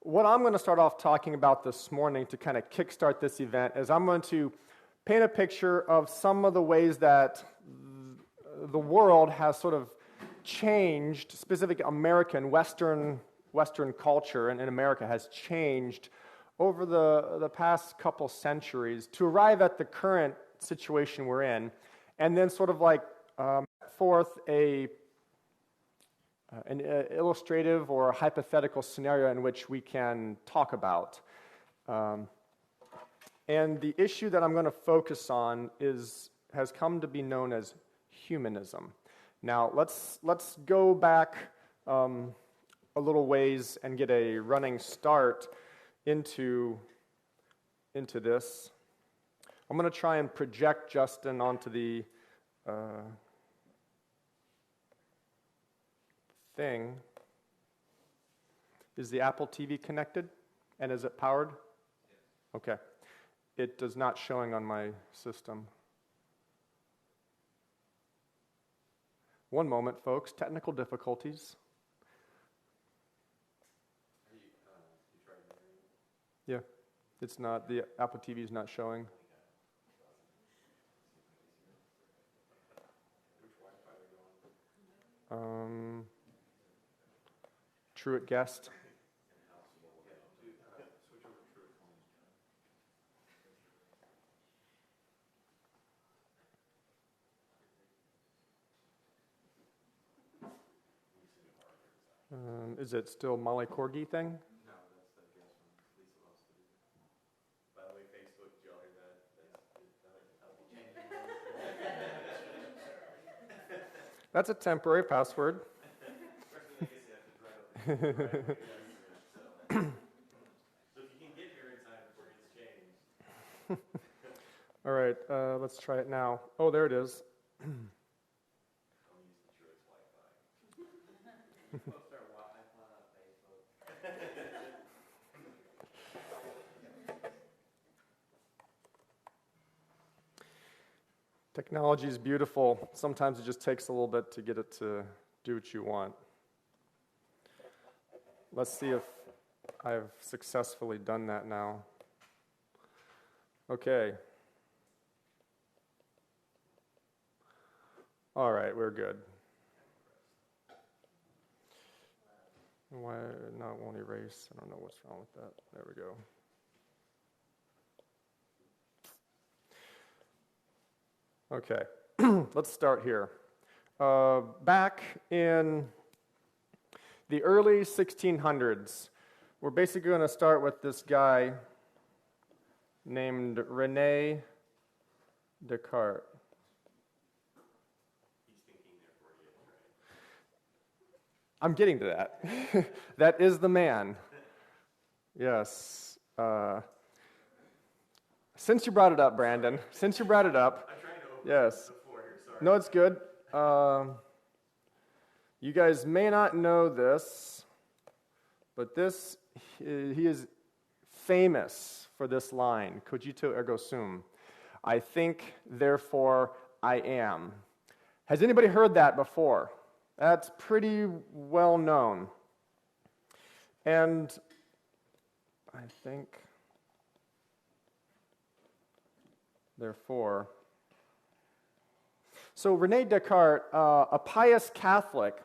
what I'm going to start off talking about this morning to kind of kickstart this event is I'm going to paint a picture of some of the ways that the world has sort of changed, specific American, Western culture in America has changed over the past couple centuries to arrive at the current situation we're in, and then sort of like forth an illustrative or hypothetical scenario in which we can talk about. And the issue that I'm going to focus on has come to be known as humanism. Now, let's go back a little ways and get a running start into this. I'm going to try and project Justin onto the thing. Is the Apple TV connected? And is it powered? Okay. It is not showing on my system. One moment, folks. Technical difficulties. Yeah, it's not. The Apple TV is not showing. Truett guest. Is it still Molly Corgi thing? No, that's the guest one. Lisa wants to do that. By the way, Facebook, did y'all hear that? That's a temporary password. So if you can get here in time before it gets changed. All right, let's try it now. Oh, there it is. Don't use the Druid's Wi-Fi. Folks are Wi-Fi on Facebook. Technology is beautiful. Sometimes it just takes a little bit to get it to do what you want. Let's see if I've successfully done that now. Okay. All right, we're good. Why? No, it won't erase. I don't know what's wrong with that. There we go. Okay, let's start here. Back in the early 1600s, we're basically going to start with this guy named Rene Descartes. He's thinking there for you, right? I'm getting to that. That is the man. Yes. Since you brought it up, Brandon, since you brought it up, I'm trying to open yes. the floor here, sorry. No, it's good. You guys may not know this, but he is famous for this line, cogito ergo sum. I think, therefore I am. Has anybody heard that before? That's pretty well known. And I think, therefore. So Rene Descartes, a pious Catholic,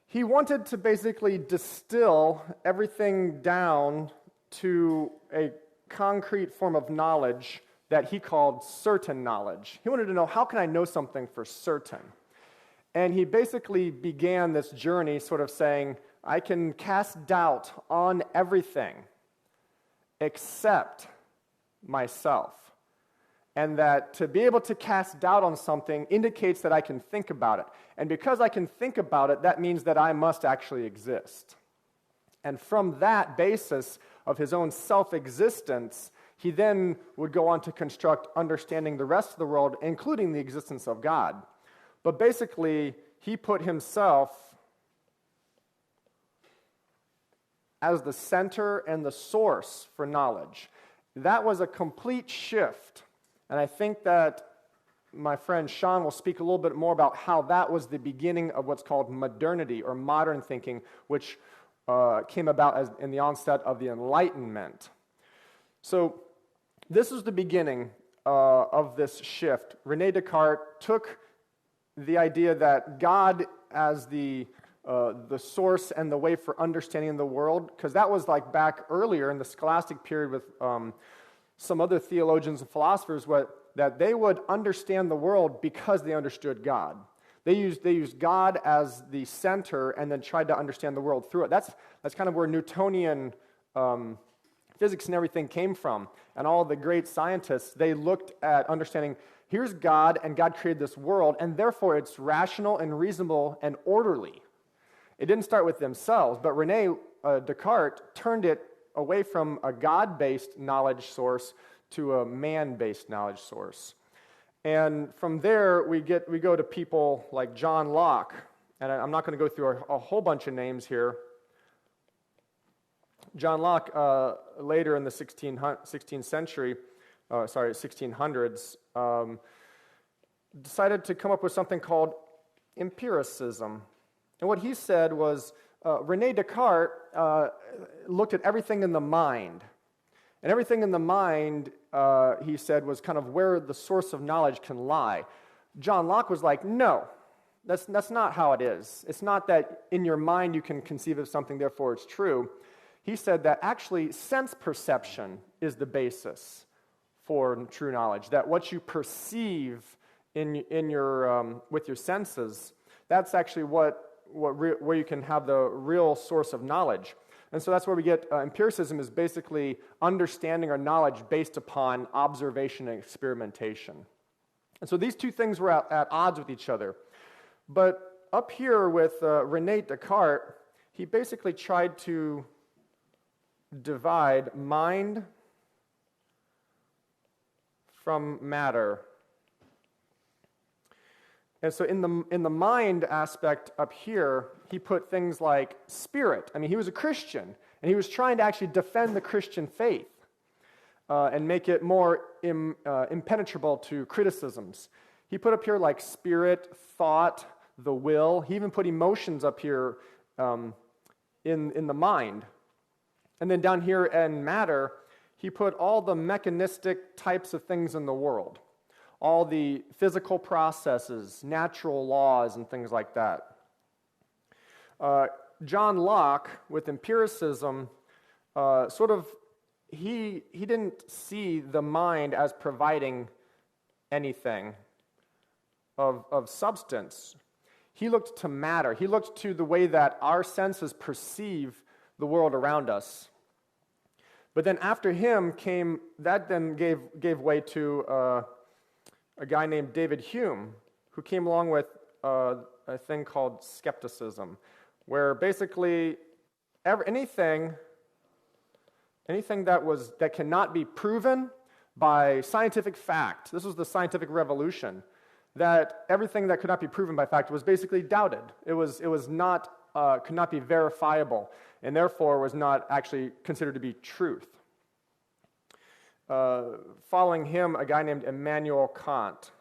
he wanted to basically distill everything down to a concrete form of knowledge that he called certain knowledge. He wanted to know, how can I know something for certain? And he basically began this journey sort of saying, I can cast doubt on everything except myself. And that to be able to cast doubt on something indicates that I can think about it. And because I can think about it, that means that I must actually exist. And from that basis of his own self-existence, he then would go on to construct understanding the rest of the world, including the existence of God. But basically, he put himself as the center and the source for knowledge. That was a complete shift. And I think that my friend Sean will speak a little bit more about how that was the beginning of what's called modernity or modern thinking, which came about as in the onset of the Enlightenment. So this was the beginning of this shift. Rene Descartes took the idea that God as the source and the way for understanding the world, because that was like back earlier in the scholastic period with some other theologians and philosophers, that they would understand the world because they understood God. They used God as the center and then tried to understand the world through it. That's kind of where Newtonian physics and everything came from. And all the great scientists, they looked at understanding, here's God, and God created this world, and therefore it's rational and reasonable and orderly. It didn't start with themselves, but Rene Descartes turned it away from a God-based knowledge source to a man-based knowledge source. And from there, we go to people like John Locke, and I'm not going to go through a whole bunch of names here. John Locke, later in the 16th century, 1600s, decided to come up with something called empiricism. And what he said was, Rene Descartes looked at everything in the mind. And everything in the mind, he said, was kind of where the source of knowledge can lie. John Locke was like, no, that's not how it is. It's not that in your mind you can conceive of something, therefore it's true. He said that actually sense perception is the basis for true knowledge, that what you perceive in your with your senses, that's actually where you can have the real source of knowledge. And so that's where we get empiricism is basically understanding our knowledge based upon observation and experimentation. And so these two things were at odds with each other. But up here with Rene Descartes, he basically tried to divide mind from matter. And so in the mind aspect up here, he put things like spirit. I mean, he was a Christian, and he was trying to actually defend the Christian faith and make it more impenetrable to criticisms. He put up here like spirit, thought, the will. He even put emotions up here in the mind. And then down here in matter, he put all the mechanistic types of things in the world. All the physical processes, natural laws, and things like that. John Locke, with empiricism, he didn't see the mind as providing anything of substance. He looked to matter. He looked to the way that our senses perceive the world around us. But then after him gave way to a guy named David Hume, who came along with a thing called skepticism, where basically anything that cannot be proven by scientific fact, this was the scientific revolution, that everything that could not be proven by fact was basically doubted. It was not could not be verifiable, and therefore was not actually considered to be truth. Following him, a guy named Immanuel Kant.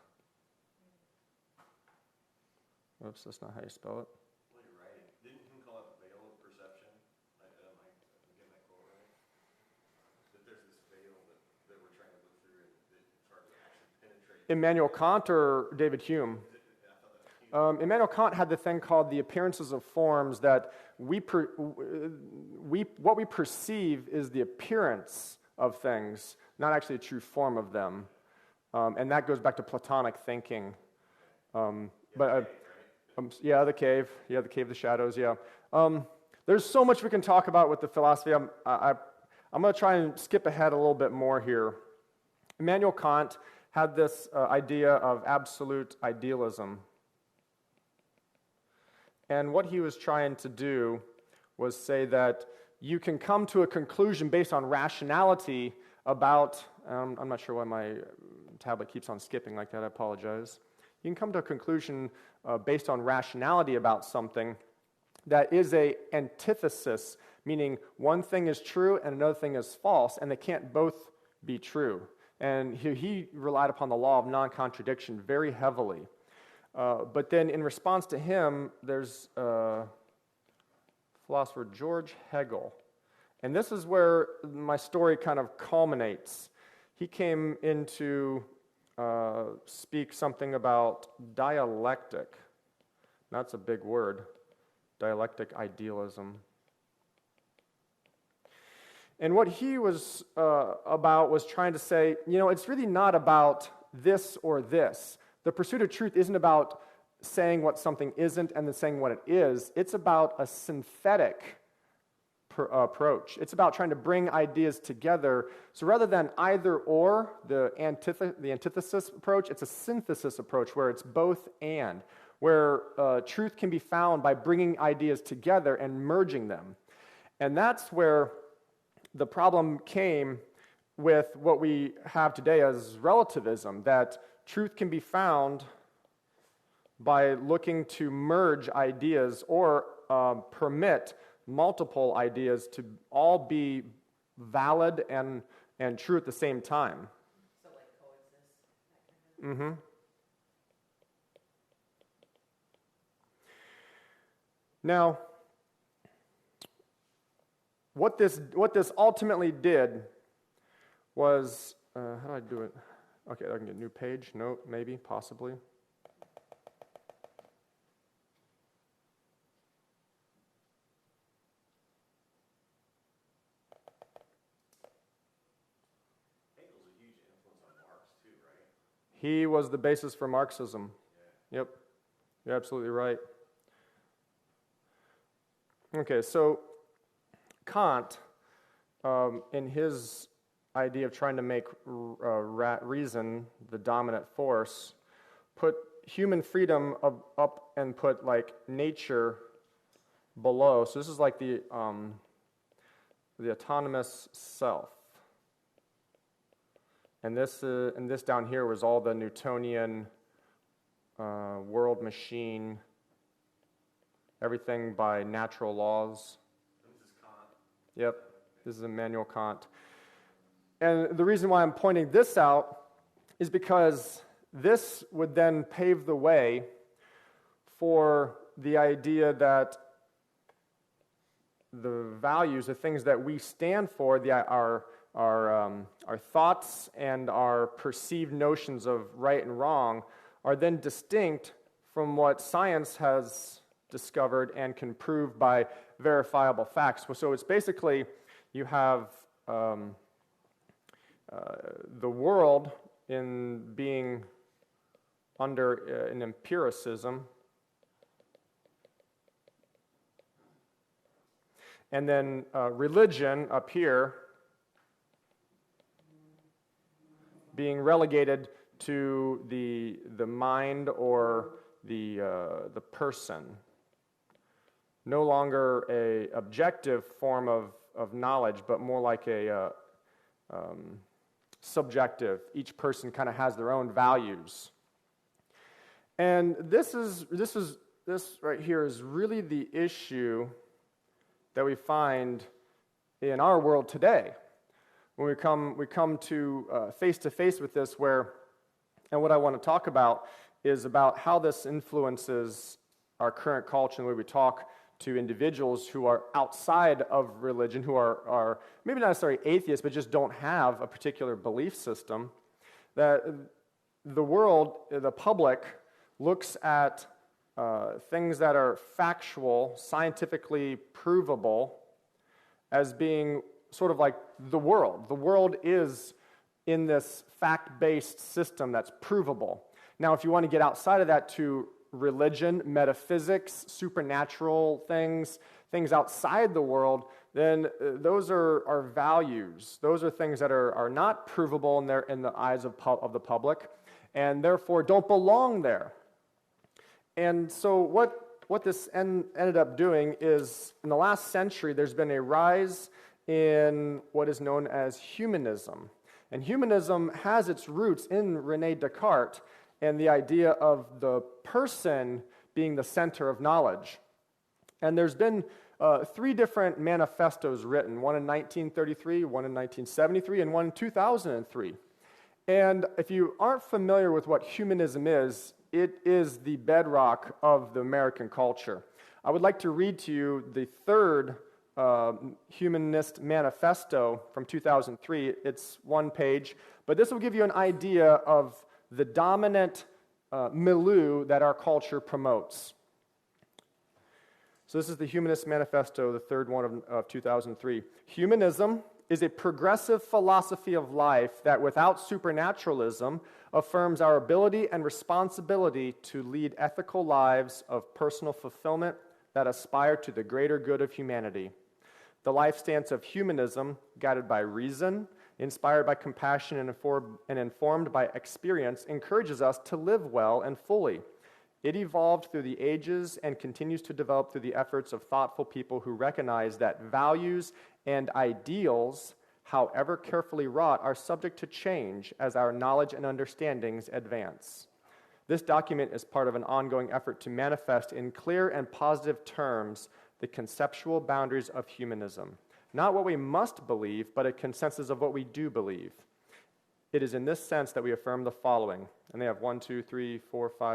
Oops, that's not how you spell it. Well, you're right. Didn't Hume call it veil of perception? I'm getting that quote right. That there's this veil that we're trying to look through and it's hard to actually penetrate. Immanuel Kant or David Hume? Immanuel Kant had the thing called the appearances of forms, that what we perceive is the appearance of things, not actually a true form of them. And that goes back to Platonic thinking. The cave. Yeah, the cave of the shadows, yeah. There's so much we can talk about with the philosophy. I'm going to try and skip ahead a little bit more here. Immanuel Kant had this idea of absolute idealism. And what he was trying to do was say that you can come to a conclusion based on rationality about, I'm not sure why my tablet keeps on skipping like that, I apologize. You can come to a conclusion based on rationality about something that is an antithesis, meaning one thing is true and another thing is false, and they can't both be true. And he relied upon the law of non-contradiction very heavily. But then in response to him, there's philosopher Georg Hegel. And this is where my story kind of culminates. He came in to speak something about dialectic. That's a big word, dialectic idealism. And what he was about was trying to say, it's really not about this or this. The pursuit of truth isn't about saying what something isn't and then saying what it is. It's about a synthetic approach. It's about trying to bring ideas together. So rather than either or, the antithesis approach, it's a synthesis approach where it's both and, where truth can be found by bringing ideas together and merging them. And that's where the problem came with what we have today as relativism, that truth can be found by looking to merge ideas or permit multiple ideas to all be valid and true at the same time. So like coexist? Mm-hmm. Now, what this ultimately did was, how do I do it? Okay, I can get a new page. No, maybe, possibly. Hegel's a huge influence on Marx too, right? He was the basis for Marxism. Yeah. Yep, you're absolutely right. Okay, so Kant, in his idea of trying to make reason the dominant force, put human freedom up and put like nature below. So this is like the autonomous self. And this down here was all the Newtonian world machine, everything by natural laws. This is Kant. Yep, this is Immanuel Kant. And the reason why I'm pointing this out is because this would then pave the way for the idea that the values, the things that we stand for, our thoughts and our perceived notions of right and wrong are then distinct from what science has discovered and can prove by verifiable facts. So it's basically, you have the world in being under an empiricism, and then religion up here being relegated to the mind or the person. No longer a objective form of knowledge, but more like a subjective. Each person kind of has their own values. And this right here is really the issue that we find in our world today. When we come to face with this, and what I want to talk about is about how this influences our current culture and the way we talk to individuals who are outside of religion, who are maybe not necessarily atheists, but just don't have a particular belief system, that the world, the public, looks at things that are factual, scientifically provable, as being sort of like the world. The world is in this fact-based system that's provable. Now, if you want to get outside of that to religion, metaphysics, supernatural things outside the world, then those are values. Those are things that are not provable in the eyes of the public, and therefore don't belong there. And so what this ended up doing is, in the last century, there's been a rise in what is known as humanism. And humanism has its roots in Rene Descartes and the idea of the person being the center of knowledge. And there's been 3 different manifestos written, one in 1933, one in 1973, and one in 2003. And if you aren't familiar with what humanism is, it is the bedrock of the American culture. I would like to read to you the third Humanist manifesto from 2003. It's one page, but this will give you an idea of the dominant milieu that our culture promotes. So this is the Humanist Manifesto, the third one of 2003. Humanism is a progressive philosophy of life that, without supernaturalism, affirms our ability and responsibility to lead ethical lives of personal fulfillment that aspire to the greater good of humanity. The life stance of humanism, guided by reason, inspired by compassion, and informed by experience, encourages us to live well and fully. It evolved through the ages and continues to develop through the efforts of thoughtful people who recognize that values and ideals, however carefully wrought, are subject to change as our knowledge and understandings advance. This document is part of an ongoing effort to manifest in clear and positive terms the conceptual boundaries of humanism. Not what we must believe, but a consensus of what we do believe. It is in this sense that we affirm the following, and they have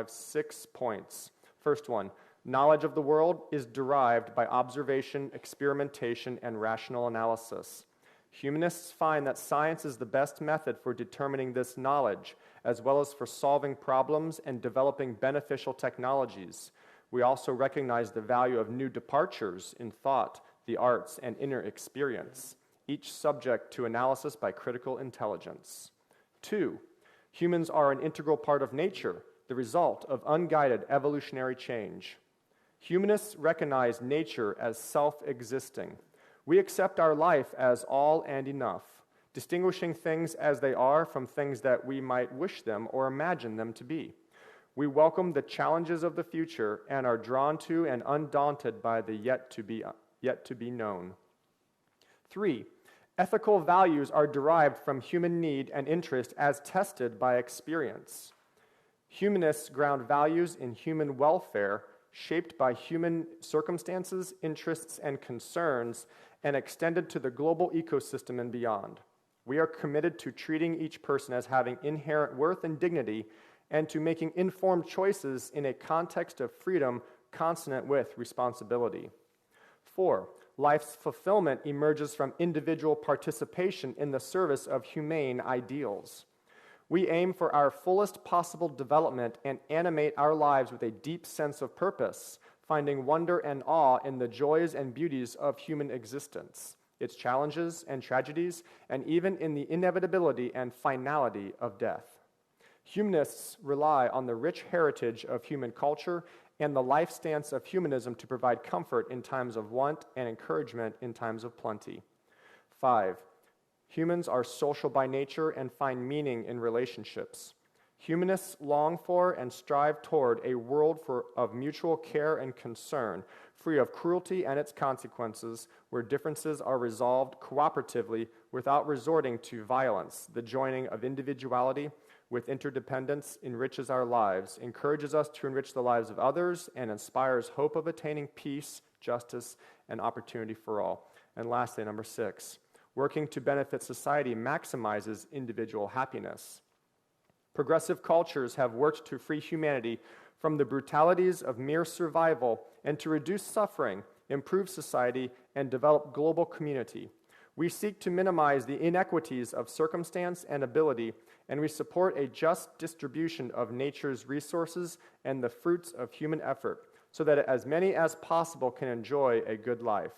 6 points. First one, knowledge of the world is derived by observation, experimentation, and rational analysis. Humanists find that science is the best method for determining this knowledge, as well as for solving problems and developing beneficial technologies. We also recognize the value of new departures in thought, the arts, and inner experience, each subject to analysis by critical intelligence. 2, humans are an integral part of nature, the result of unguided evolutionary change. Humanists recognize nature as self-existing. We accept our life as all and enough, distinguishing things as they are from things that we might wish them or imagine them to be. We welcome the challenges of the future and are drawn to and undaunted by the yet to be known. 3, ethical values are derived from human need and interest as tested by experience. Humanists ground values in human welfare, shaped by human circumstances, interests, and concerns, and extended to the global ecosystem and beyond. We are committed to treating each person as having inherent worth and dignity, and to making informed choices in a context of freedom consonant with responsibility. 4, life's fulfillment emerges from individual participation in the service of humane ideals. We aim for our fullest possible development and animate our lives with a deep sense of purpose, finding wonder and awe in the joys and beauties of human existence, its challenges and tragedies, and even in the inevitability and finality of death. Humanists rely on the rich heritage of human culture and the life stance of humanism to provide comfort in times of want and encouragement in times of plenty. 5, humans are social by nature and find meaning in relationships. Humanists long for and strive toward a world of mutual care and concern, free of cruelty and its consequences, where differences are resolved cooperatively without resorting to violence. The joining of individuality with interdependence enriches our lives, encourages us to enrich the lives of others, and inspires hope of attaining peace, justice, and opportunity for all. And lastly, 6, working to benefit society maximizes individual happiness. Progressive cultures have worked to free humanity from the brutalities of mere survival and to reduce suffering, improve society, and develop global community. We seek to minimize the inequities of circumstance and ability, and we support a just distribution of nature's resources and the fruits of human effort, so that as many as possible can enjoy a good life.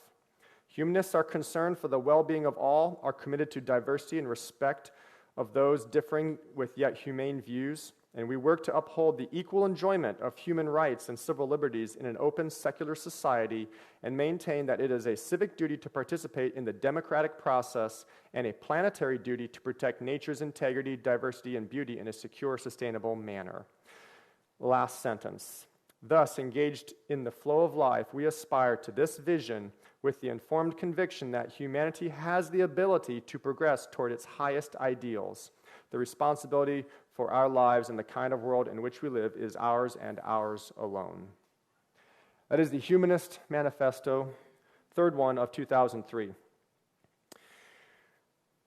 Humanists are concerned for the well-being of all, are committed to diversity and respect of those differing with yet humane views, and we work to uphold the equal enjoyment of human rights and civil liberties in an open, secular society, and maintain that it is a civic duty to participate in the democratic process and a planetary duty to protect nature's integrity, diversity, and beauty in a secure, sustainable manner. Last sentence. Thus, engaged in the flow of life, we aspire to this vision with the informed conviction that humanity has the ability to progress toward its highest ideals. The responsibility for our lives and the kind of world in which we live is ours and ours alone. That is the Humanist Manifesto, third one of 2003.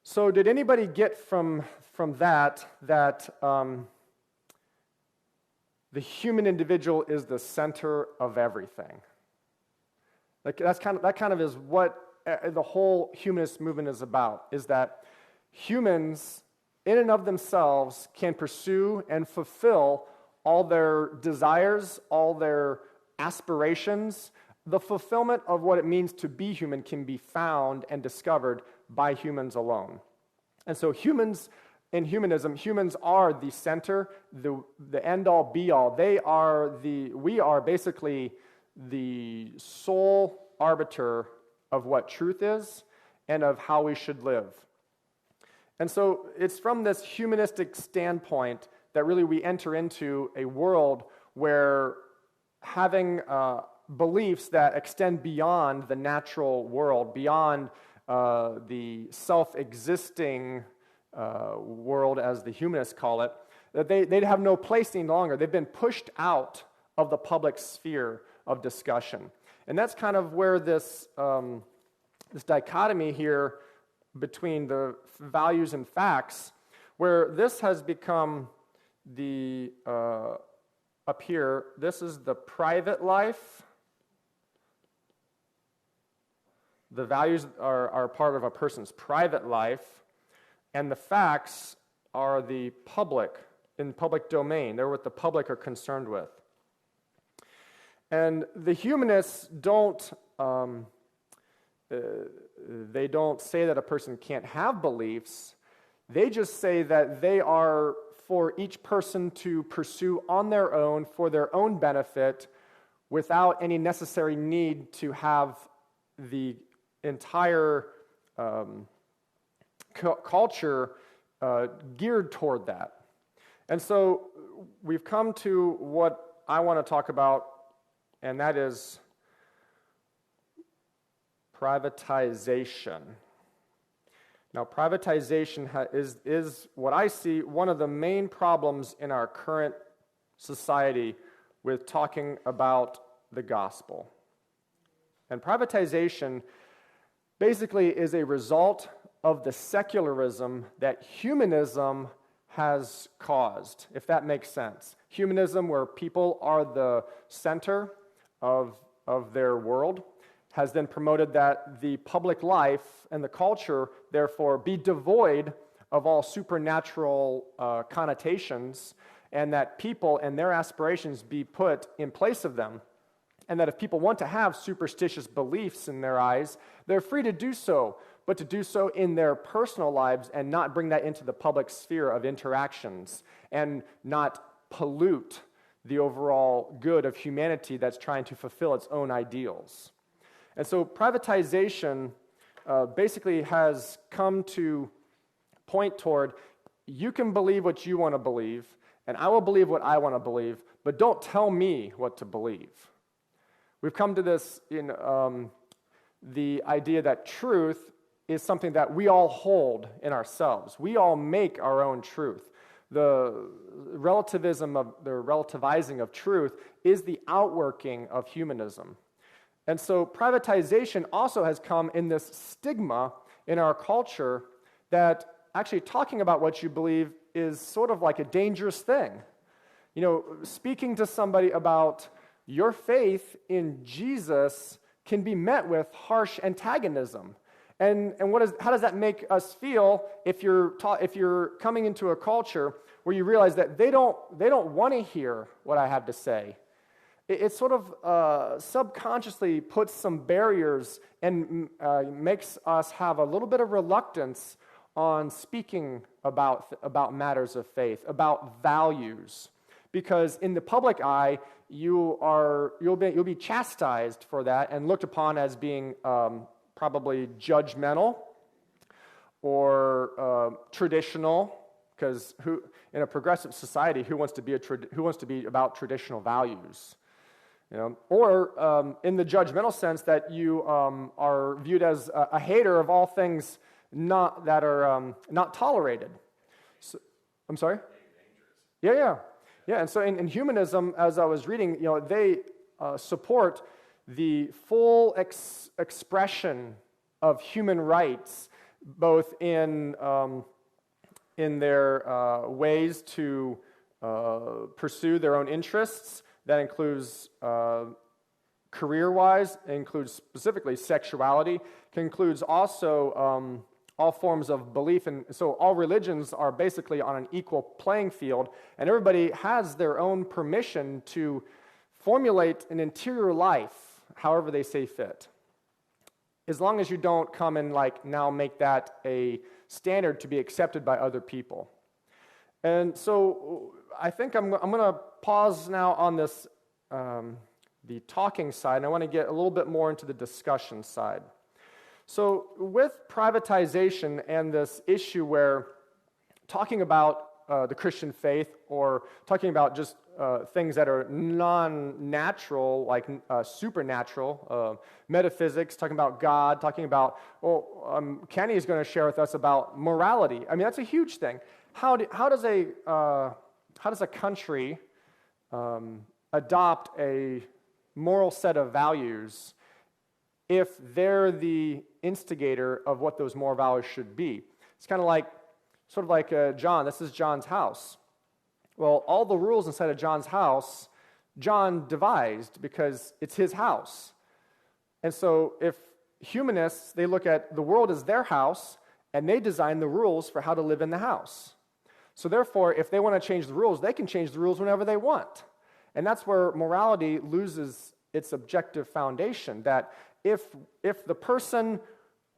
So did anybody get from that the human individual is the center of everything? Like that kind of is what the whole humanist movement is about, is that humans in and of themselves can pursue and fulfill all their desires, all their aspirations. The fulfillment of what it means to be human can be found and discovered by humans alone. And so humans, in humanism, humans are the center, the end-all, be-all. We are basically the sole arbiter of what truth is and of how we should live. And so it's from this humanistic standpoint that really we enter into a world where having beliefs that extend beyond the natural world, beyond the self-existing world, as the humanists call it, that they'd have no place any longer. They've been pushed out of the public sphere of discussion. And that's kind of where this dichotomy here between the values and facts, where this has become the, up here, this is the private life. The values are part of a person's private life, and the facts are the public, in public domain. They're what the public are concerned with. And the humanists don't say that a person can't have beliefs. They just say that they are for each person to pursue on their own for their own benefit without any necessary need to have the entire culture geared toward that. And so we've come to what I want to talk about, and that is privatization. Now, privatization is what I see one of the main problems in our current society with talking about the gospel. And privatization basically is a result of the secularism that humanism has caused, if that makes sense. Humanism, where people are the center of their world, has then promoted that the public life and the culture, therefore, be devoid of all supernatural connotations, and that people and their aspirations be put in place of them. And that if people want to have superstitious beliefs in their eyes, they're free to do so, but to do so in their personal lives and not bring that into the public sphere of interactions and not pollute the overall good of humanity that's trying to fulfill its own ideals. And so privatization basically has come to point toward, you can believe what you want to believe, and I will believe what I want to believe, but don't tell me what to believe. We've come to this in the idea that truth is something that we all hold in ourselves. We all make our own truth. The relativizing of truth is the outworking of humanism. And so privatization also has come in this stigma in our culture that actually talking about what you believe is sort of like a dangerous thing. You know, speaking to somebody about your faith in Jesus can be met with harsh antagonism. And how does that make us feel if you're coming into a culture where you realize that they don't want to hear what I have to say? It sort of subconsciously puts some barriers and makes us have a little bit of reluctance on speaking about matters of faith, about values, because in the public eye, you'll be chastised for that and looked upon as being probably judgmental or traditional, because in a progressive society, who wants to be about traditional values? You know, or in the judgmental sense that you are viewed as a hater of all things not tolerated. So, I'm sorry? Yeah. And so in humanism, as I was reading, you know, they support the full expression of human rights, both in their ways to pursue their own interests. That includes career-wise. It includes specifically sexuality. It includes also all forms of belief. And so all religions are basically on an equal playing field, and everybody has their own permission to formulate an interior life however they see fit. As long as you don't come and now make that a standard to be accepted by other people. And so I think I'm going to pause now on this, the talking side, and I want to get a little bit more into the discussion side. So with privatization and this issue where talking about the Christian faith or talking about just things that are non-natural, like supernatural, metaphysics, talking about God, talking about, Kenny is going to share with us about morality. I mean, that's a huge thing. How does a country adopt a moral set of values if they're the instigator of what those moral values should be? It's kind of like John. This is John's house. Well, all the rules inside of John's house, John devised because it's his house. And so if humanists, they look at the world as their house, and they design the rules for how to live in the house. So therefore, if they want to change the rules, they can change the rules whenever they want. And that's where morality loses its objective foundation, that if the person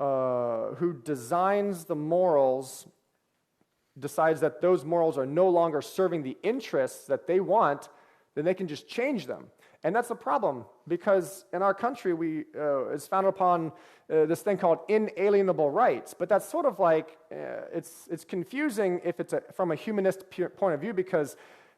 who designs the morals decides that those morals are no longer serving the interests that they want, then they can just change them. And that's a problem, because in our country, it's founded upon this thing called inalienable rights. But that's sort of like, it's confusing if it's from a humanist point of view, because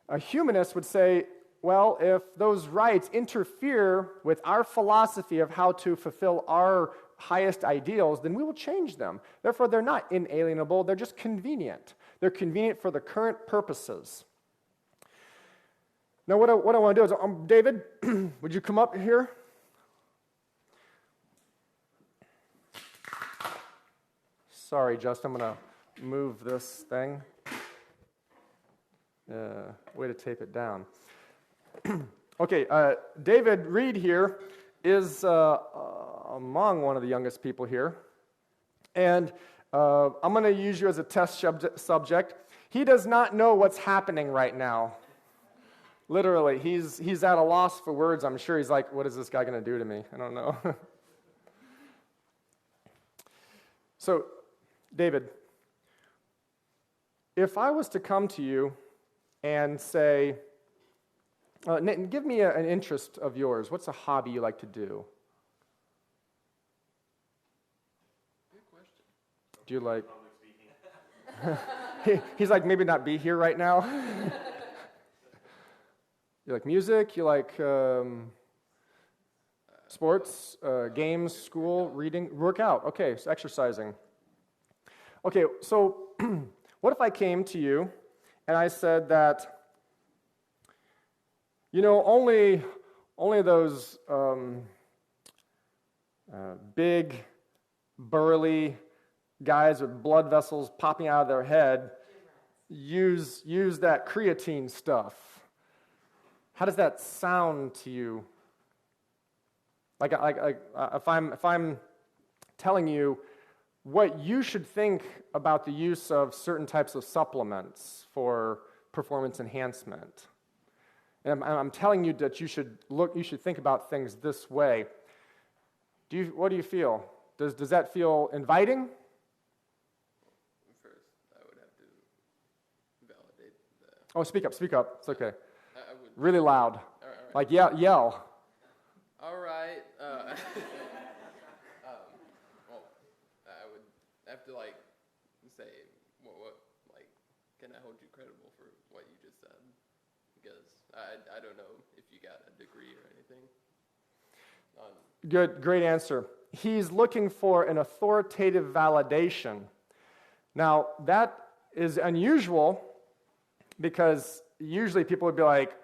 a humanist would say, well, if those rights interfere with our philosophy of how to fulfill our highest ideals, then we will change them. Therefore, they're not inalienable, they're just convenient. They're convenient for the current purposes. Now, what I want to do is, David, would you come up here? Sorry, Justin, I'm going to move this thing. Way to tape it down. Okay, David Reed here is among one of the youngest people here. And I'm going to use you as a test subject. He does not know what's happening right now. Literally, he's at a loss for words. I'm sure he's like, what is this guy going to do to me? I don't know. So, David, if I was to come to you and say, give me an interest of yours. What's a hobby you like to do? Good question. Do you like... He's like, maybe not be here right now. You like music? You like sports, games, school, reading, workout? Okay, so exercising. Okay, so what if I came to you and I said that, only those big, burly guys with blood vessels popping out of their head use that creatine stuff. How does that sound to you? Like if I'm telling you what you should think about the use of certain types of supplements for performance enhancement, and I'm telling you that you should think about things this way. What do you feel? Does that feel inviting? First, I would have to validate that. Oh, speak up. It's okay. I would. Really loud. All right. Like yell. All right. Well, I would have to say what can I hold you credible for what you just said? Because I don't know if you got a degree or anything. Good, great answer. He's looking for an authoritative validation. Now, that is unusual because usually people would be like,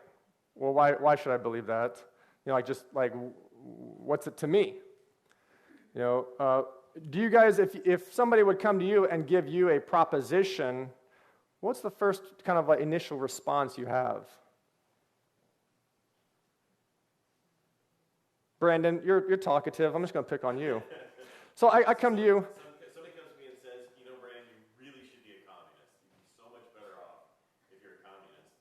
well, why should I believe that? What's it to me? Do you guys, if somebody would come to you and give you a proposition, what's the first kind of initial response you have? Brandon, you're talkative. I'm just going to pick on you. So I come to you. Somebody comes to me and says, you know, Brandon, you really should be a communist. You'd be so much better off if you're a communist.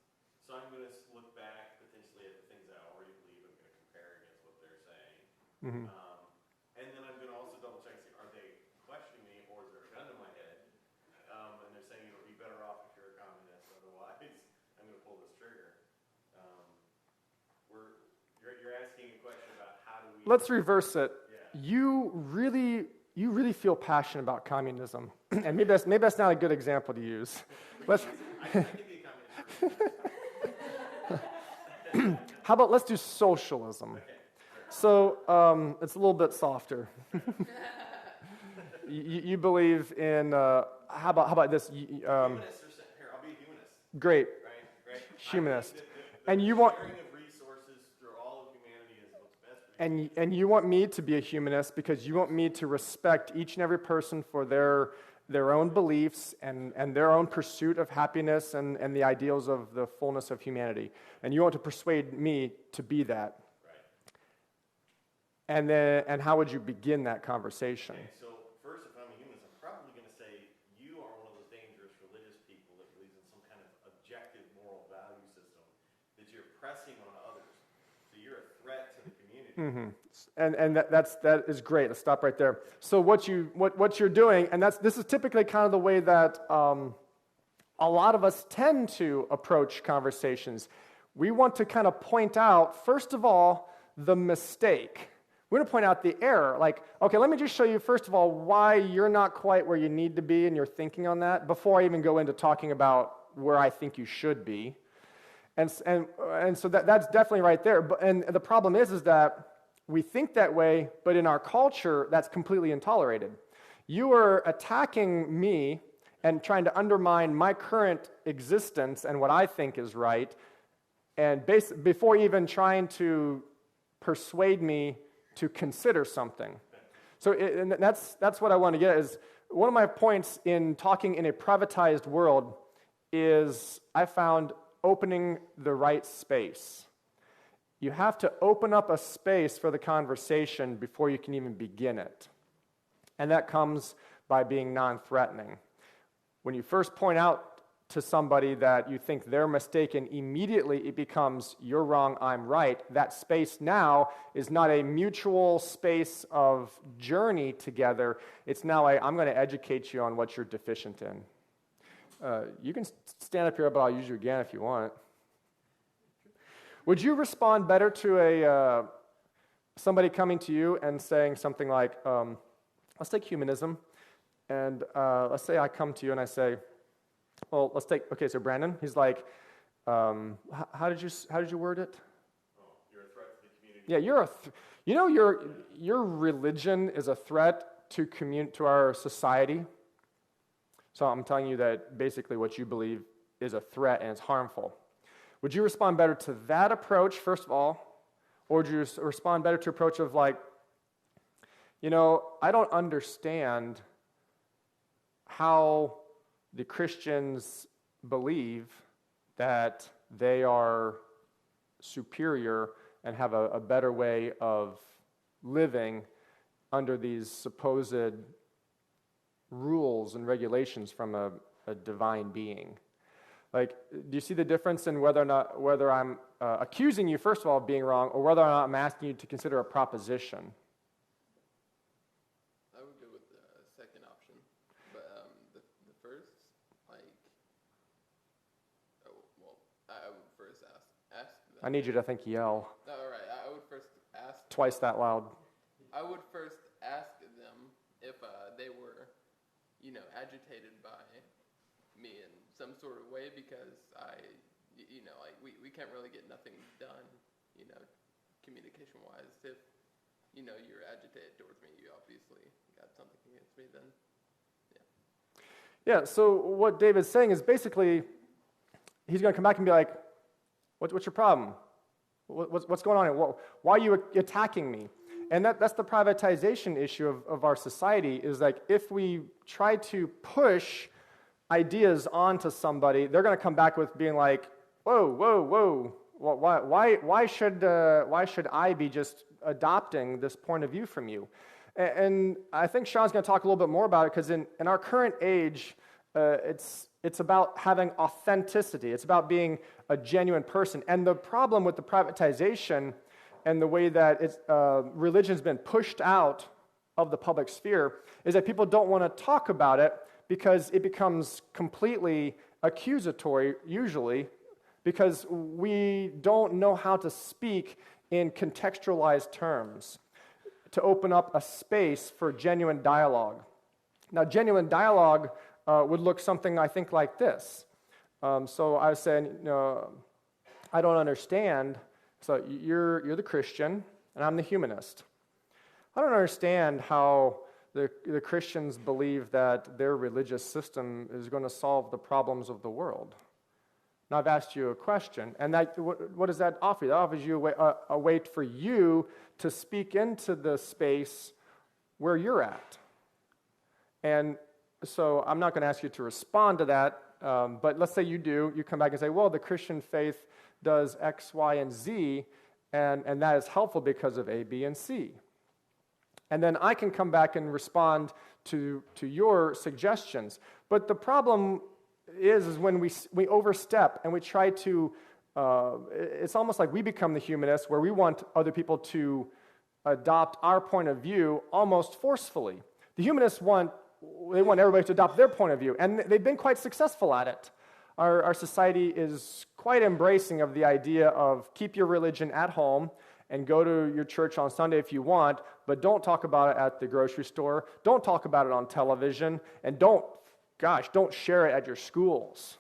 So I'm going to look back potentially at the things I already believe. I'm going to compare against what they're saying. Mm-hmm. And then I'm going to also double check and see, are they questioning me or is there a gun to my head? And they're saying it'll be better off if you're a communist. Otherwise, I'm going to pull this trigger. You're asking a question about how do we... Let's reverse it. Yeah. You really feel passionate about communism. And maybe that's not a good example to use. Let's, I can be a communist. how about let's do socialism? Okay. So it's a little bit softer. you believe in, how about this? Humanists are here, I'll be a humanist. Great. Right? Humanist. I think And you want... sharing of resources through all of humanity is what's best for humanity. And you want me to be a humanist because you want me to respect each and every person for their own beliefs and their own pursuit of happiness and the ideals of the fullness of humanity. And you want to persuade me to be that. Right. And how would you begin that conversation? Okay, so first, if I'm a humanist, I'm probably going to say you are one of those dangerous religious people that believes in some kind of objective moral value system that you're pressing on others. So you're a threat to the community. Mm-hmm. And that is great. Let's stop right there. So what you're doing, and this is typically kind of the way that a lot of us tend to approach conversations. We want to kind of point out, first of all, the mistake. We're going to point out the error. Like, okay, let me just show you, first of all, why you're not quite where you need to be in your thinking on that before I even go into talking about where I think you should be. And so that's definitely right there. And the problem is that we think that way, but in our culture, that's completely intolerated. You are attacking me and trying to undermine my current existence and what I think is right, and before even trying to persuade me to consider something. So and that's what I want to get at, is one of my points in talking in a privatized world is I found opening the right space. You have to open up a space for the conversation before you can even begin it. And that comes by being non-threatening. When you first point out to somebody that you think they're mistaken, immediately it becomes, you're wrong, I'm right. That space now is not a mutual space of journey together. It's now I'm going to educate you on what you're deficient in. You can stand up here, but I'll use you again if you want. Would you respond better to somebody coming to you and saying something like, let's take humanism, and let's say I come to you and I say, well, so Brandon, he's like, how did you word it? Oh, you're a threat to the community. Yeah, your religion is a threat to our society. So I'm telling you that basically what you believe is a threat and it's harmful. Would you respond better to that approach, first of all, or would you respond better to an approach of like, I don't understand how the Christians believe that they are superior and have a better way of living under these supposed rules and regulations from a divine being. Like, do you see the difference in whether I'm accusing you, first of all, of being wrong, or whether or not I'm asking you to consider a proposition? I would go with the second option, but the first, I would first ask them. I need you to yell. No, all right, I would first ask. Twice that loud. I would first ask them if they were, agitated by me in some sort of way, because we can't really get nothing done, communication-wise. If, you're agitated towards me, you obviously got something against me then, yeah. Yeah, so what David's saying is basically, he's going to come back and be like, what's your problem? What's going on here? Why are you attacking me? And that's the privatization issue of our society, is like, if we try to push ideas onto somebody, they're going to come back with being like, whoa, why should I be just adopting this point of view from you. And I think Sean's going to talk a little bit more about it, because in our current age, it's about having authenticity. It's about being a genuine person. And the problem with the privatization and the way that religion's been pushed out of the public sphere is that people don't want to talk about it because it becomes completely accusatory, usually, because we don't know how to speak in contextualized terms to open up a space for genuine dialogue. Now, genuine dialogue would look something, I think, like this. So I was saying, I don't understand. So you're the Christian, and I'm the humanist. I don't understand how the Christians believe that their religious system is going to solve the problems of the world. Now, I've asked you a question, and what does that offer you? That offers you a way for you to speak into the space where you're at. And so I'm not going to ask you to respond to that, but let's say you do. You come back and say, well, the Christian faith does X, Y, and Z, and that is helpful because of A, B, and C. And then I can come back and respond to your suggestions. But the problem is when we overstep and we try to, it's almost like we become the humanists, where we want other people to adopt our point of view almost forcefully. The humanists want everybody to adopt their point of view, and they've been quite successful at it. Our society is quite embracing of the idea of keep your religion at home and go to your church on Sunday if you want, but don't talk about it at the grocery store, don't talk about it on television, and don't share it at your schools.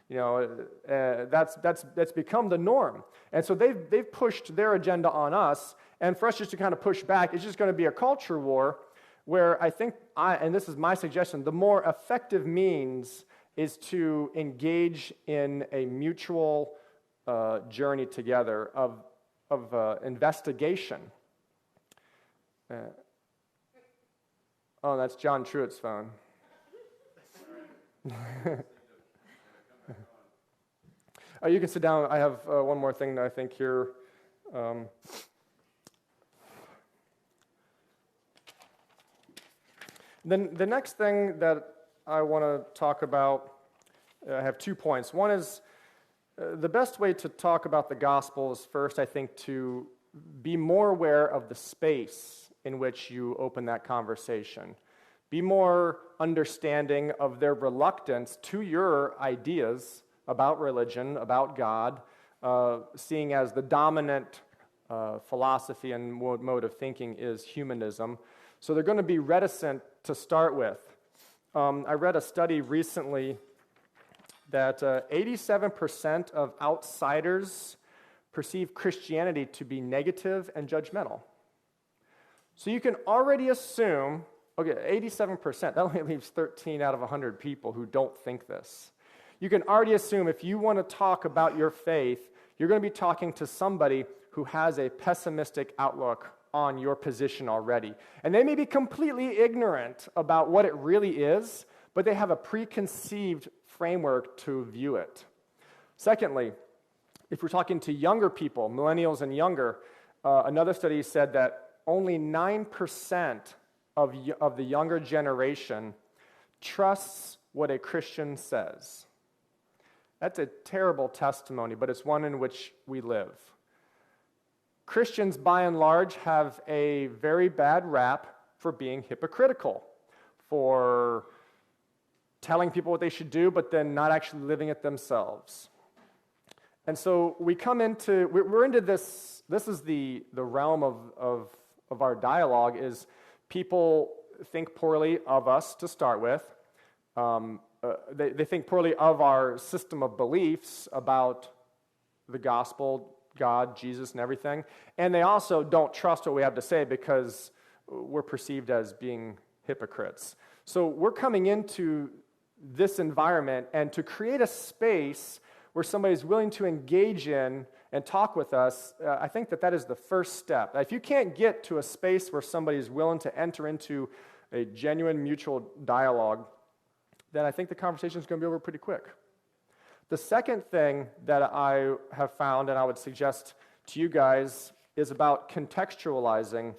That's become the norm. And so they've pushed their agenda on us, and for us just to kind of push back, it's just going to be a culture war where I think, and this is my suggestion, the more effective means is to engage in a mutual journey together of investigation. Oh, that's John Truitt's phone. Oh, you can sit down. I have one more thing that I think here. Then the next thing that I want to talk about, I have 2 points. One is the best way to talk about the gospel is first, I think, to be more aware of the space in which you open that conversation. Be more understanding of their reluctance to your ideas about religion, about God, seeing as the dominant philosophy and mode of thinking is humanism. So they're going to be reticent to start with. I read a study recently that 87% of outsiders perceive Christianity to be negative and judgmental. So you can already assume, 87%, that only leaves 13 out of 100 people who don't think this. You can already assume if you want to talk about your faith, you're going to be talking to somebody who has a pessimistic outlook on your position already. And they may be completely ignorant about what it really is, but they have a preconceived framework to view it. Secondly, if we're talking to younger people, millennials and younger, another study said that only 9% of the younger generation trusts what a Christian says. That's a terrible testimony, but it's one in which we live. Christians, by and large, have a very bad rap for being hypocritical, for telling people what they should do, but then not actually living it themselves. And so we're into this is the realm of our dialogue, is people think poorly of us to start with. They think poorly of our system of beliefs about the gospel, God, Jesus, and everything. And they also don't trust what we have to say because we're perceived as being hypocrites. So we're coming into this environment, and to create a space where somebody's willing to engage in and talk with us, I think that is the first step. If you can't get to a space where somebody's willing to enter into a genuine mutual dialogue, then I think the conversation is going to be over pretty quick. The second thing that I have found, and I would suggest to you guys, is about contextualizing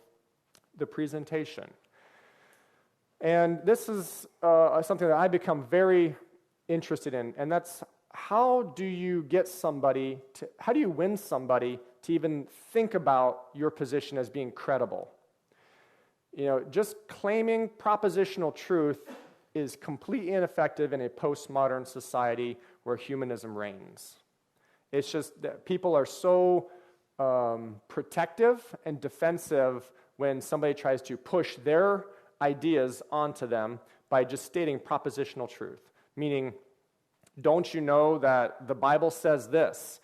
the presentation. And this is something that I become very interested in, and that's how do you win somebody to even think about your position as being credible? Just claiming propositional truth is completely ineffective in a postmodern society where humanism reigns. It's just that people are so protective and defensive when somebody tries to push their ideas onto them by just stating propositional truth, meaning, don't you know that the Bible says this?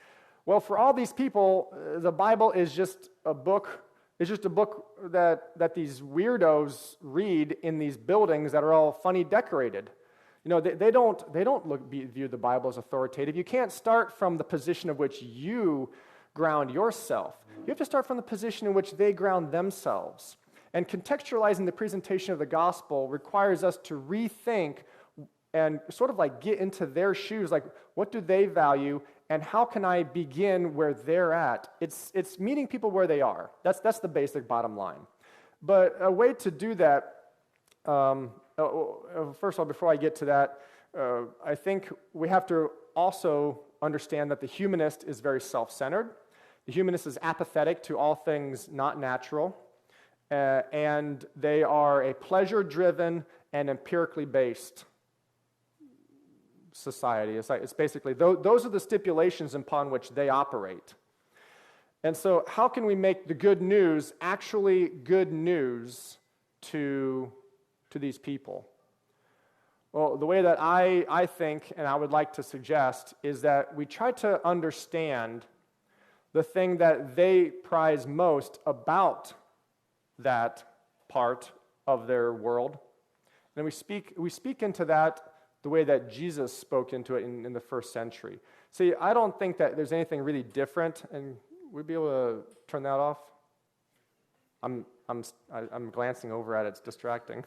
Well, for all these people, the Bible is just a book. It's just a book that these weirdos read in these buildings that are all funny decorated. They don't view the Bible as authoritative. You can't start from the position of which you ground yourself. You have to start from the position in which they ground themselves. And contextualizing the presentation of the gospel requires us to rethink and sort of like get into their shoes, like what do they value and how can I begin where they're at? It's meeting people where they are. That's the basic bottom line. But a way to do that, first of all, before I get to that, I think we have to also understand that the humanist is very self-centered. The humanist is apathetic to all things not natural, and they are a pleasure-driven and empirically based society. It's basically, those are the stipulations upon which they operate. And so how can we make the good news actually good news to these people? Well, the way that I think, and I would like to suggest, is that we try to understand the thing that they prize most about that part of their world. And we speak into that the way that Jesus spoke into it in the first century. See, I don't think that there's anything really different, and we'd be able to turn that off. I'm glancing over at it, it's distracting.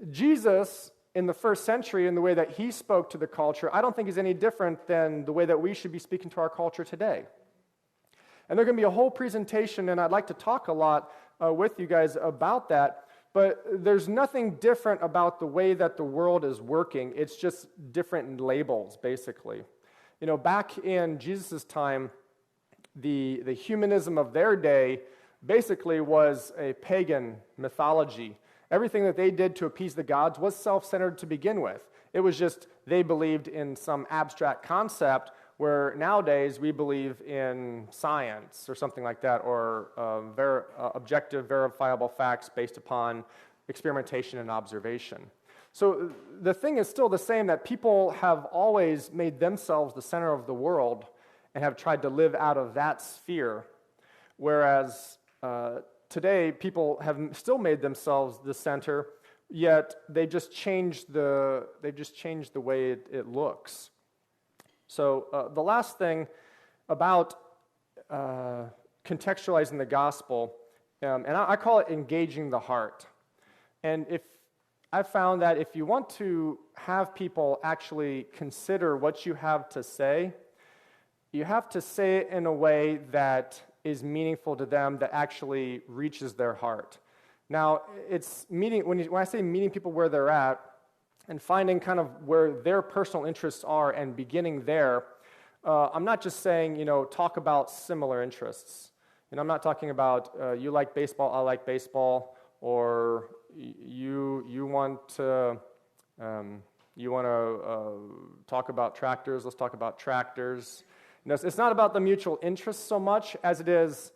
Jesus, in the first century, in the way that he spoke to the culture, I don't think is any different than the way that we should be speaking to our culture today. And there's going to be a whole presentation, and I'd like to talk a lot with you guys about that. But there's nothing different about the way that the world is working. It's just different labels, basically. Back in Jesus' time, the humanism of their day basically was a pagan mythology. Everything that they did to appease the gods was self-centered to begin with. It was just they believed in some abstract concept, where nowadays we believe in science or something like that, or objective, verifiable facts based upon experimentation and observation. So the thing is still the same, that people have always made themselves the center of the world and have tried to live out of that sphere, whereas today people have still made themselves the center, yet they've just changed the way it looks. So the last thing about contextualizing the gospel, and I call it engaging the heart. And I've found that if you want to have people actually consider what you have to say, you have to say it in a way that is meaningful to them, that actually reaches their heart. Now, it's meeting, when I say meeting people where they're at, and finding kind of where their personal interests are and beginning there, I'm not just saying, talk about similar interests. I'm not talking about you like baseball, I like baseball, or you want to talk about tractors, let's talk about tractors. It's not about the mutual interests so much as it is,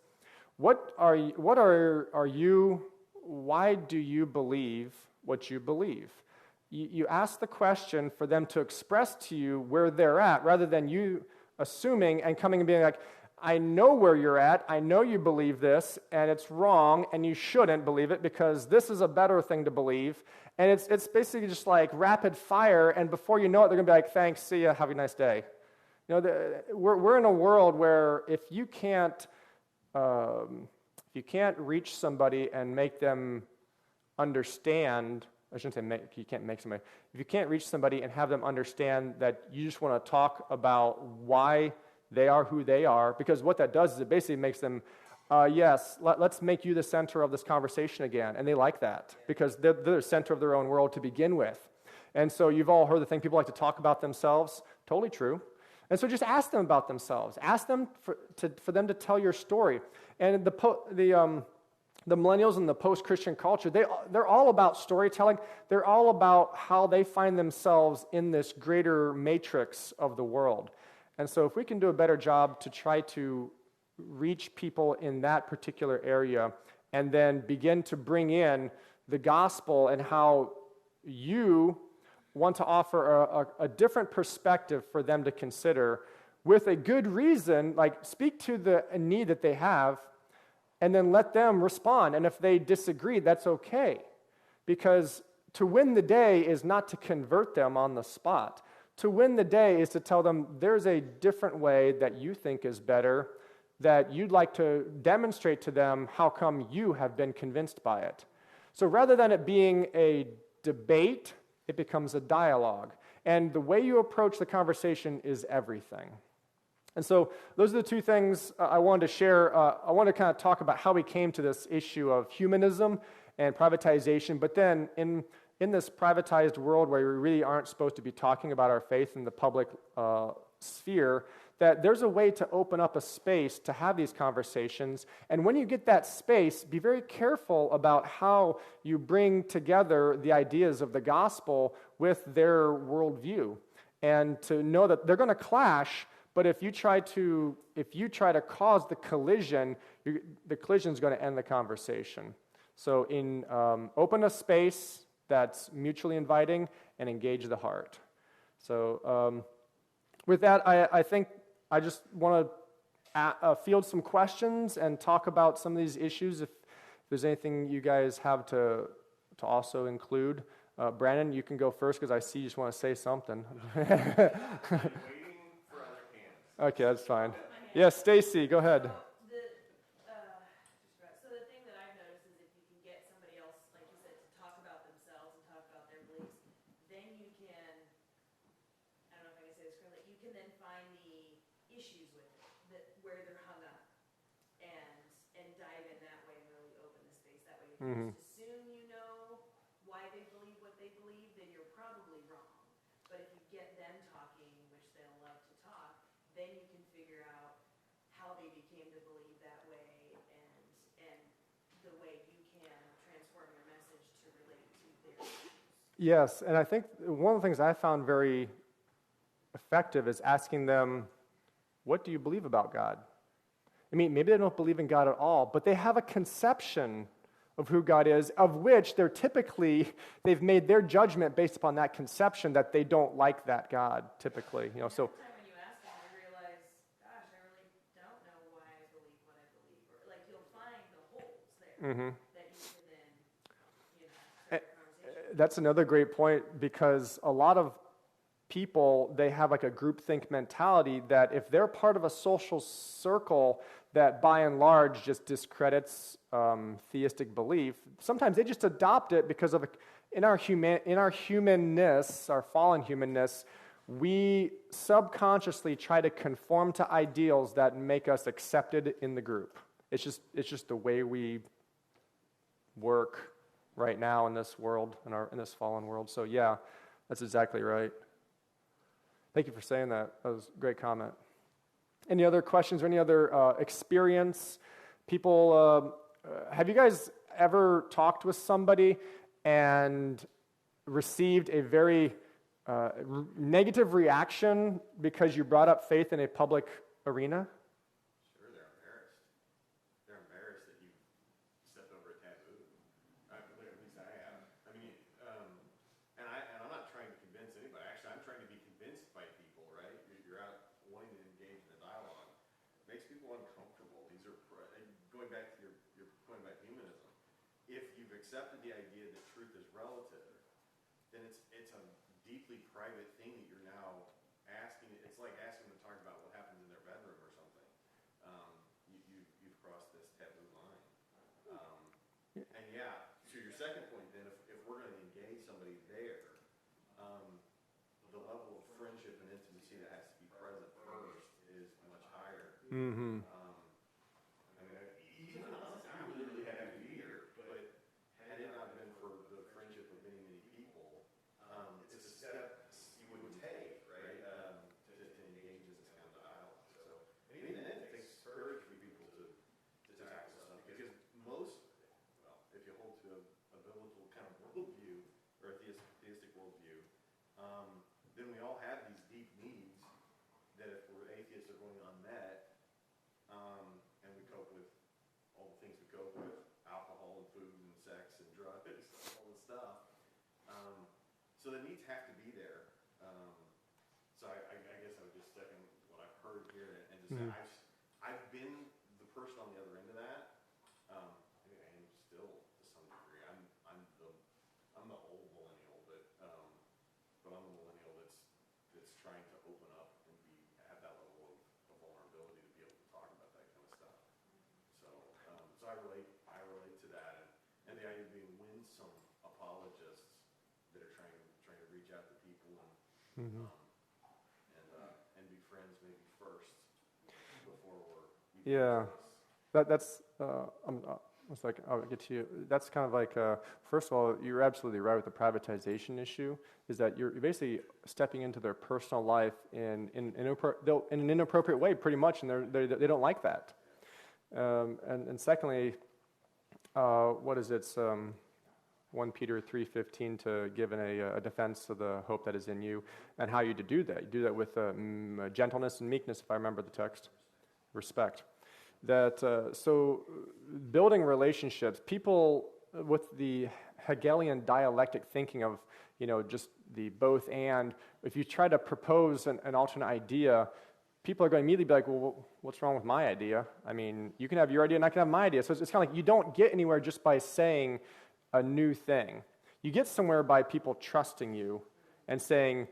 why do you believe what you believe? You ask the question for them to express to you where they're at, rather than you assuming and coming and being like, I know where you're at, I know you believe this, and it's wrong, and you shouldn't believe it because this is a better thing to believe. And it's basically just like rapid fire, and before you know it, they're going to be like, thanks, see ya, have a nice day. We're in a world where if you can't reach somebody and make them understand, I shouldn't say you can't make somebody. If you can't reach somebody and have them understand that you just want to talk about why They are who they are, because what that does is it basically makes them, yes, let's make you the center of this conversation again. And they like that because they're the center of their own world to begin with. And so you've all heard the thing, people like to talk about themselves. Totally true. And so just ask them about themselves. Ask them for them to tell your story. And the millennials and the post-Christian culture, they're all about storytelling. They're all about how they find themselves in this greater matrix of the world. And so if we can do a better job to try to reach people in that particular area and then begin to bring in the gospel and how you want to offer a different perspective for them to consider with a good reason, like speak to the need that they have, and then let them respond. And if they disagree, that's okay. Because to win the day is not to convert them on the spot. To win the day is to tell them there's a different way that you think is better, that you'd like to demonstrate to them how come you have been convinced by it. So rather than it being a debate, it becomes a dialogue. And the way you approach the conversation is everything. And so those are the two things I wanted to share. I want to kind of talk about how we came to this issue of humanism and privatization. But then in this privatized world where we really aren't supposed to be talking about our faith in the public sphere, that there's a way to open up a space to have these conversations. And when you get that space, be very careful about how you bring together the ideas of the gospel with their worldview. And to know that they're going to clash, but if you try to cause the collision is going to end the conversation. So open a space that's mutually inviting and engage the heart. So with that, I think I just want to field some questions and talk about some of these issues. If there's anything you guys have to also include. Brandon, you can go first because I see you just want to say something. Okay, that's fine. Yes, Stacy, go ahead. So the thing that I've noticed is if you can get somebody else, like you said, to talk about themselves and talk about their beliefs, then you can, I don't know if I can say this correctly, you can then find the issues with it, where they're hung up, and dive in that way and really open the space that way. If you just assume you know why they believe what they believe, then you're probably wrong. But if you get them talking, which they'll love to talk, then you can figure out how they became to believe that way and the way you can transform your message to relate to their issues. Yes, and I think one of the things I found very effective is asking them, what do you believe about God? I mean, maybe they don't believe in God at all, but they have a conception of who God is, of which they've made their judgment based upon that conception that they don't like that God, typically. So that you can then, have a conversation. That's another great point, because a lot of people, they have like a groupthink mentality that if they're part of a social circle that by and large just discredits theistic belief, sometimes they just adopt it because of in our humanness, our fallen humanness, we subconsciously try to conform to ideals that make us accepted in the group. It's just the way we work right now in this world, in this fallen world. So yeah, that's exactly right. Thank you for saying that. That was a great comment. Any other questions or any other experience? People, have you guys ever talked with somebody and received a very negative reaction because you brought up faith in a public arena? Accepted the idea that truth is relative, then it's a deeply private thing that you're now asking. It's like asking them to talk about what happens in their bedroom or something. You've crossed this taboo line. And yeah, to your second point, then if we're going to engage somebody there, the level of friendship and intimacy that has to be present first is much Mm-hmm. I mean, even honestly, I'm really, really happy to be here, but had it not been for the friendship of many, many people, it's a step you would take, right, to engage in this kind of dialogue. So, and even then, it takes courage for people to tackle stuff, because most, well, if you hold to a biblical kind of worldview, or a theistic worldview, then we all have these deep needs that if we're atheists are going unmet, and we cope with all the things we cope with, alcohol and food and sex and drugs, all this stuff. So the needs have to be there. So I guess I would just second what I've heard here and just say I've been the person on the other end of that. I mean, I am still to some degree. I'm the old millennial, but I'm the millennial that's trying to open up and have that level of vulnerability to be able to talk about that kind of stuff. So I relate to that, and the idea of being winsome apologists that are trying to reach out to people and be friends maybe first before we're Yeah. That's it's like I'll get to you. That's kind of like first of all, you're absolutely right with the privatization issue. Is that you're basically stepping into their personal life in an inappropriate way, pretty much, and they don't like that. And secondly, what is it? 1 Peter 3:15 to give a defense of the hope that is in you, and how you to do that. You do that with gentleness and meekness, if I remember the text. Respect. That so building relationships, people with the Hegelian dialectic thinking of just the both and. If you try to propose an alternate idea, people are going to immediately be like, well, what's wrong with my idea? I mean, you can have your idea and I can have my idea. So it's kind of like you don't get anywhere just by saying a new thing. You get somewhere by people trusting you and saying,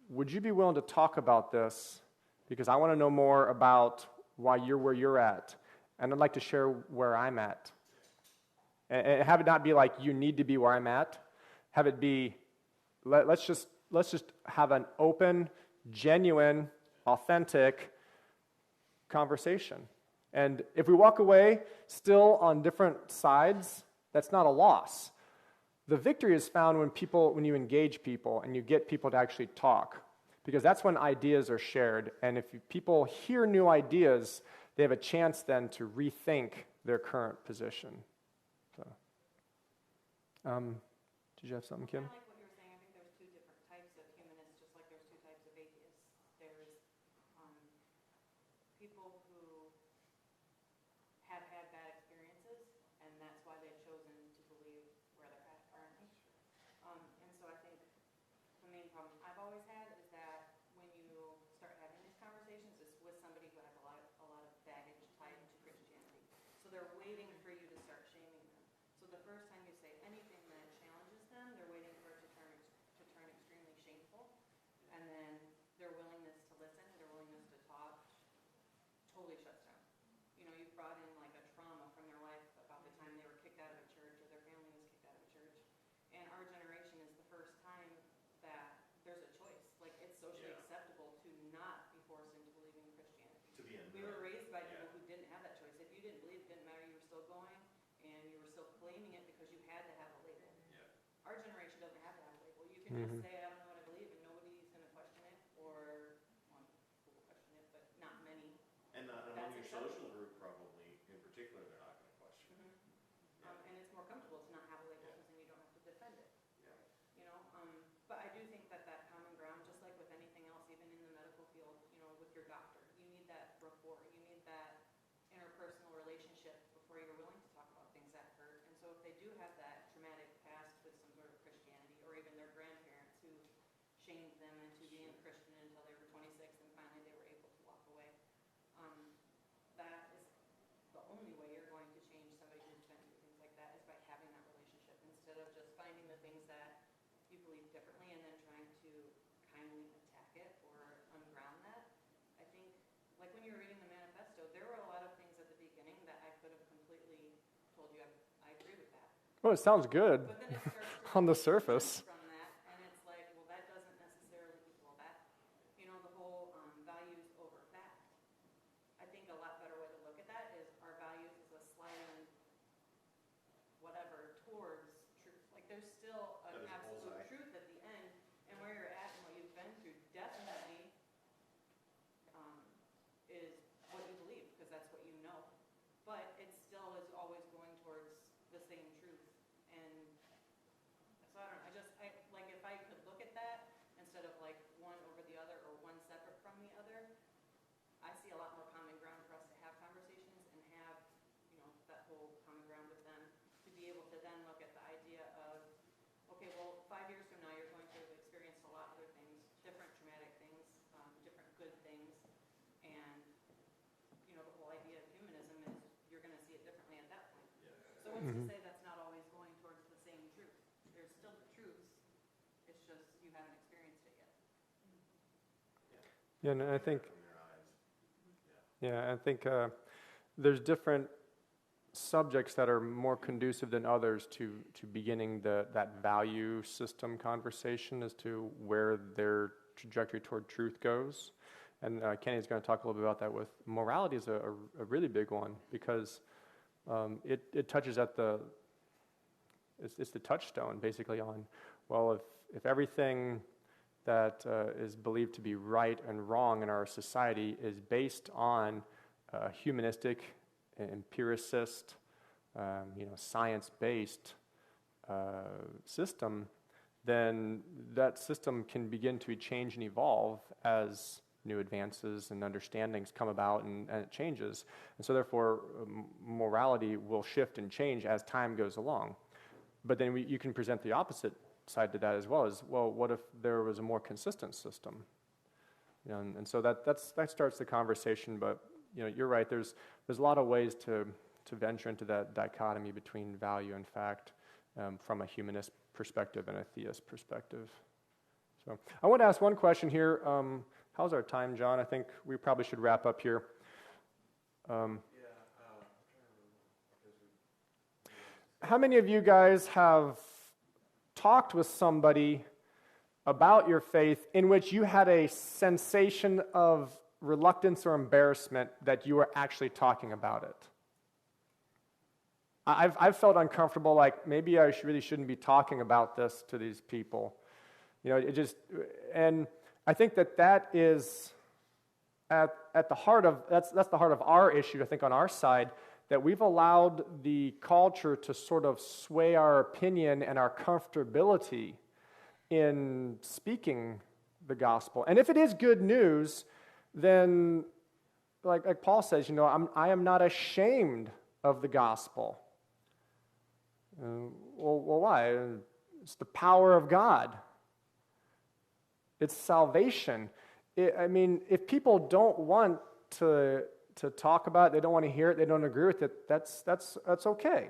would you be willing to talk about this? Because I want to know more about why you're where you're at. And I'd like to share where I'm at. And have it not be like you need to be where I'm at. Have it be, let's just have an open, genuine, authentic conversation. And if we walk away still on different sides, that's not a loss. The victory is found when you engage people and you get people to actually talk, because that's when ideas are shared. And if people hear new ideas, they have a chance then to rethink their current position. So, did you have something, Kim? I like what you were saying. I think there's two different types of humanists, just like there's two types of atheists. There's people who have had bad experiences, and that's why they've chosen to believe where they're at currently. And so I think the main problem I've always had is that when you start having these conversations, it's with somebody who has a lot of baggage tied into Christianity. So they're waiting for you to start shaming them. So the first time you say anything that challenges them, they're waiting for it to turn extremely shameful, and then their willingness to listen, their willingness to talk, totally shuts down. You've brought in like a trauma from their life about the time they were kicked out of a church or their family was kicked out of a church. And our generation is the first time that there's a choice. Like, it's socially acceptable to not be forced into believing in Christianity. We were raised by people who didn't have that choice. If you didn't believe, it didn't matter. You were still going, and you were still claiming it because you had to have a label. Yeah. Our generation doesn't have to have a label. You can just say, I don't know what I believe, and nobody's going to question it, or, well, people will question it, but not many. And not among your social group, probably, in particular, they're not going to question it. And it's more comfortable to not have a label, because then you don't have to defend it. But I do think that common ground, just like with anything else, even in the medical field, with your doctor, you need that rapport. You need that interpersonal relationship before you're willing to talk about things that hurt. And so if they do have that traumatic past with some sort of Christianity, or even their grandparents who shamed them into being a Christian until they were 26 and finally they were able to walk away, that is the only way you're going to change somebody who's been through things like that, is by having that relationship, instead of just finding the things that you believe differently and then trying to kindly attack it or unground that. I think, like when you were reading the manifesto, there were a lot of things at the beginning that I could have completely told you I agree with that. Well, it sounds good But then it starts to on the surface. from that, and it's like, well, that doesn't necessarily equal that. The whole values over fact. I think a lot So what's to say that's not always going towards the same truth? There's still the truths, it's just you haven't experienced it yet. Yeah, and I think, From your eyes. yeah, I think there's different subjects that are more conducive than others to beginning that value system conversation as to where their trajectory toward truth goes. And Kenny's going to talk a little bit about that with morality is a really big one because it touches at it's the touchstone basically on, well, if everything that is believed to be right and wrong in our society is based on humanistic, empiricist, science-based system, then that system can begin to change and evolve as new advances and understandings come about and it changes. And so therefore, morality will shift and change as time goes along. But then you can present the opposite side to that as well as, well, what if there was a more consistent system? And so that starts the conversation, but you're right, there's a lot of ways to venture into that dichotomy between value and fact from a humanist perspective and a theist perspective. So I want to ask one question here. How's our time, John? I think we probably should wrap up here. How many of you guys have talked with somebody about your faith in which you had a sensation of reluctance or embarrassment that you were actually talking about it? I've felt uncomfortable, like maybe I really shouldn't be talking about this to these people. And I think that is at the heart of, that's the heart of our issue, I think, on our side, that we've allowed the culture to sort of sway our opinion and our comfortability in speaking the gospel. And if it is good news, then, like Paul says, I am not ashamed of the gospel. Well, why? It's the power of God. It's salvation. If people don't want to talk about it, they don't want to hear it, they don't agree with it, that's okay.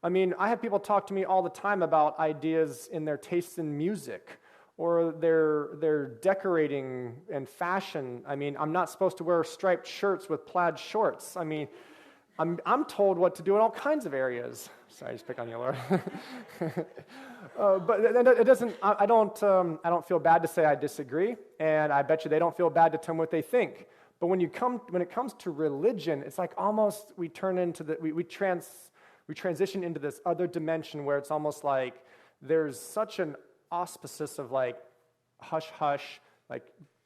I have people talk to me all the time about ideas in their tastes in music or their decorating and fashion. I'm not supposed to wear striped shirts with plaid shorts. I'm told what to do in all kinds of areas. Sorry, I just pick on you, Laura. But it doesn't. I don't feel bad to say I disagree, and I bet you they don't feel bad to tell me what they think. But when it comes to religion, it's like almost we turn into we transition into this other dimension where it's almost like there's such an auspices of like hush hush, like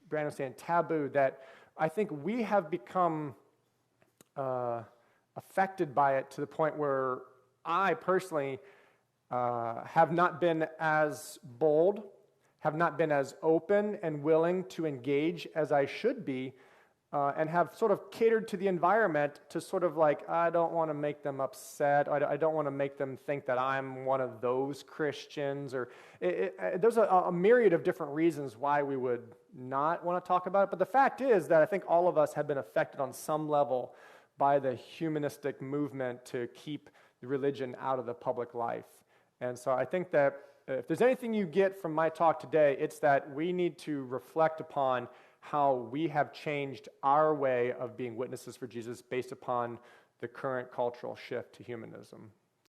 Brandon was saying, taboo, that I think we have become affected by it to the point where I personally have not been as bold, have not been as open and willing to engage as I should be, and have sort of catered to the environment to sort of like, I don't want to make them upset, I don't want to make them think that I'm one of those Christians, or there's a myriad of different reasons why we would not want to talk about it, but the fact is that I think all of us have been affected on some level by the humanistic movement to keep the religion out of the public life. And so I think that if there's anything you get from my talk today, it's that we need to reflect upon how we have changed our way of being witnesses for Jesus based upon the current cultural shift to humanism.